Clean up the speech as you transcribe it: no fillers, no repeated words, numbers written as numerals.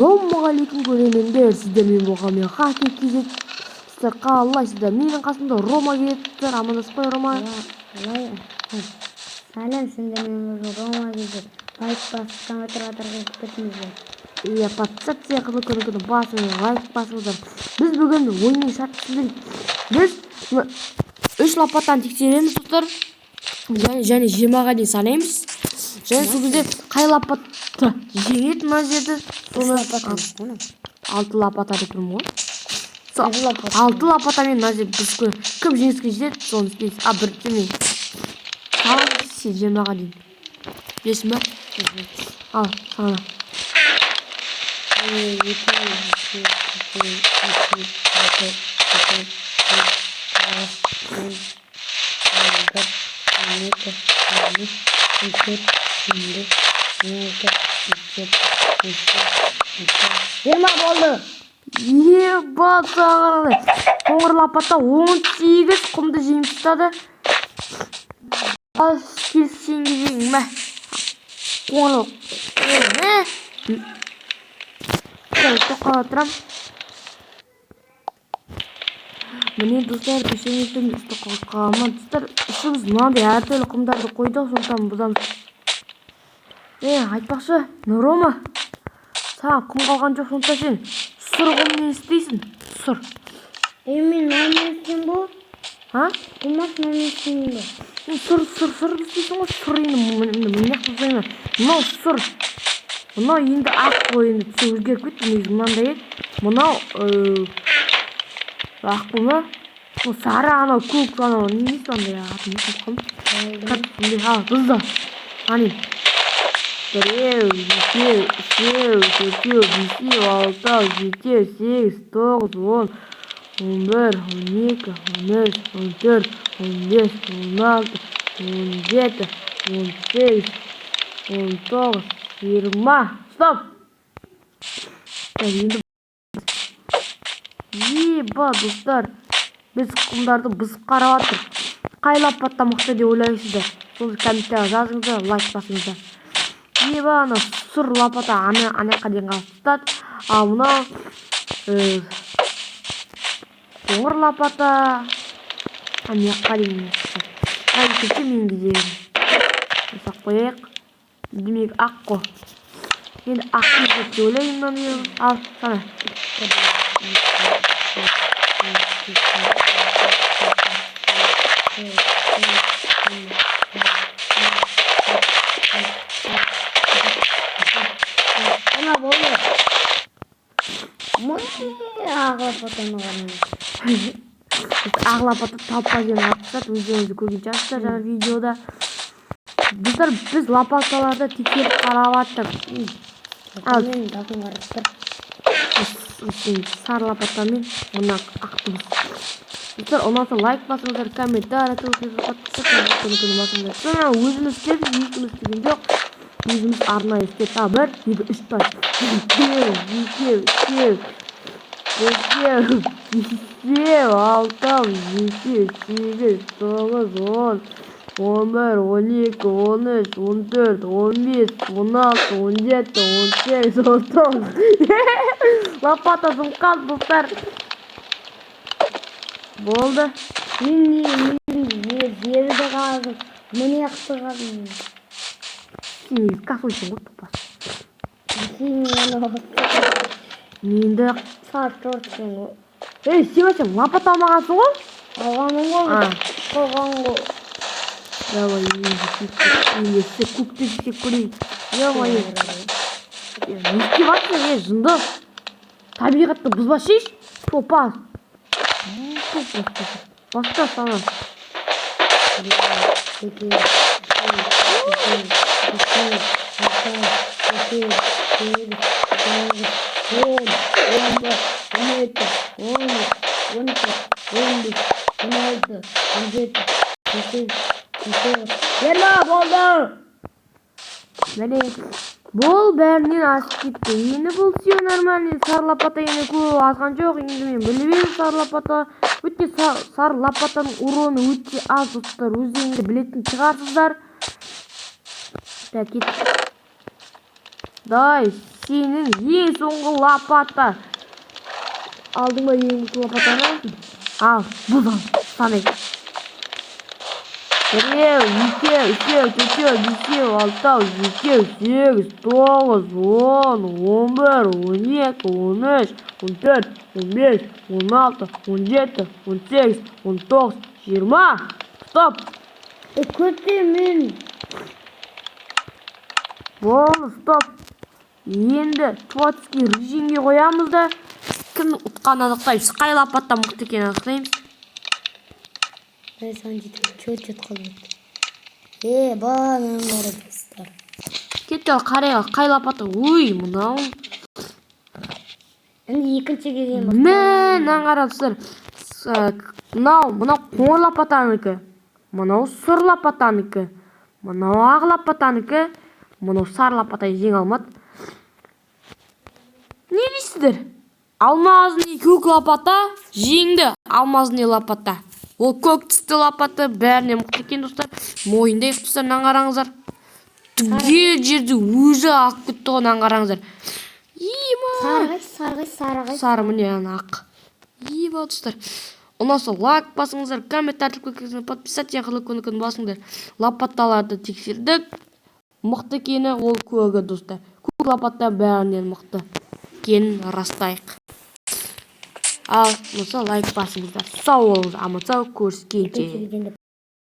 Ассалаумағалейкум көрермендер, сіздермен болған мен Хакер KZ. Сіздер қалайсыздар? Менің қасымда Рома келеді. Амандасып қой, Рома. Сәлем, сіздермен Рома KZ. Лайк басып, комментаторға кетіңіздер. Иә, подписаться қылып көріңіздер, басыңыз, лайк басыңыздар. Біз бүгін ойынның шартында біз 3 лопатаны тексереміз, достар. Және 20-ға дейін санаймыз. Және сол кезде қай лопатты жеңеді мына жерді, соны 6 лопата деп тұрмын ғой. 6 лопатамен мына жерде біз кім жеңіске жетеді, соны істейміз. Бірінші мен саламын 20-ға дейін. Білесің ба? Ал, сана. болды. Ебат сағырады. Қоңыр лопата 18 құмды жеңіп тастады. Келсеңге жеңің ме? Қоңыр тоқала тұрам. Міне достар, үшіңіздің үсті қалқаман. Достар, үшіміз мынандай әртүрлі құмдарды қойдық, сондықтан бұзамыз. Айтпақшы, Рома, саған құм қалған жоқ, сонда сен сұр құммен істейсің. Сұр. Мен нәмен істеймін бұл? Құмас нәмен істеймін бұл? Сұр істейсің ғой, сұр енді мұнақ бұзайма. Мынау сұр. Мынау енді ақ қой, енді түсі өзгеріп кетті. Мынандай еді. Мынау ақ бұны. Сары анау көк анау немес андай атын құм. Бұзда. Ани. 1, 2, 3, 4, 5, 6, 7, 8, 9, 10, 11, 12, 13, 14, 15, 16, 17, 18, 19, 20. Стоп! Еба, достар. Біз құмдарды бұзып қарап жатыр. Қай лопата мықты деп ойлайсыздар? Соны комментария жазыңыздар, лайк басыңыздар. Еба, ана сұр лопата анаяққа дейін қалып. Ал мынау қоңыр лопата анаяққа дейін. Кетсе мен кезегім. Жасап қояйық. Демек ақ қой. Енді ақ деп ойлаймын. Ал, сана. болды. Ақ лопатаны ғана. Ақ лопата таппа деген атыстады, өздеріңізді көрген шығарсыздар жаңа видеода. Достар, біз лопаталарды тексеріп қарап жатырмыз. Мен дақын қарастыр. Сары лопатамен мына ақты біз. Достар, ұнаса лайк басыңыздар, комментарий басыңыздар. Өзіміз істедік, ешкіміз істеген жоқ. Өзіміз арнайы істедік. 1, 2, 3 тас. 1, 2, 3, 4, 5, 6, 7, 8, 9, 10, 11, 12, 13, 14, 15, 16, 17, 18, 19. Лопатасын қалды, достар. Болды. Мен жерді қалдым. Міне ақты қалдым. Сен касойсың ғой, тұпас. Менді сарт ұртсың ғой. Сен лопата алмағансың ғой? Алғаным ғой. Қойған ғой. Давай, енді көкті жесек көрейік. Не істеп жатсың, жынды? Табиғатты бұзбашыш? Топас. Баста сана. Болды. Бұл бәрінен асып кетті. Енді бұл сүйе нормальный. Сары лопата енді көп азған жоқ. Енді мен білмеймін сары лопата. Өтте сары лопатаның уроны өтте аз, достар. Өздеріңді білетін шығарсыздар. Так, кеттік. Дай, сенің ең соңғы лопата. Алдың ба ең соңғы лопатаны? Ал, бұдан санай. 1, 2, 3, 4, 5, 6, 7, 8, 9, 10, 11, 12, 13, 14, 15, 16, 17, 18, 19, 20. Стоп! Kötü мен. Болды, стоп. Енді творческий режимге қоямыз да кім ұтқанын анықтаймыз. Қай лопаттан мықты екенін анықтаймыз. Ben sana gittim. Çöt kalmadı. Bana var dostlar. Кетті қарайға қай лопата. Ой, мынау. Şimdi екінші кезең бар. Мына қараңыздар. Мынау қоңыр лопатанікі. Мынау сұр лопатанікі. Мынау ақ лопатанікі. Мынау сары лопата жеңе алмады. Не дейсіздер? Алмазный көк лопата жеңді. Алмазный лопата. Ол көк түсті лопата бәріне мықты екен достар. Мойындай достар, мына қараңыздар. Түгел жерді өзі ақ кетті ғой, мына қараңыздар. Sargı. Сары міне ақ. Достар. Ұнаса лайк басыңыздар, комментарий көкесіне подписаться қылып басыңдар. Лопаталарды тексердік. Мықты екені ол көгі достар. Көк лопата бәрінен мықты екенін растайық. Ал, ұнаса лайк басыңыздар. Сау болыңыздар, аман сау, көріскенше.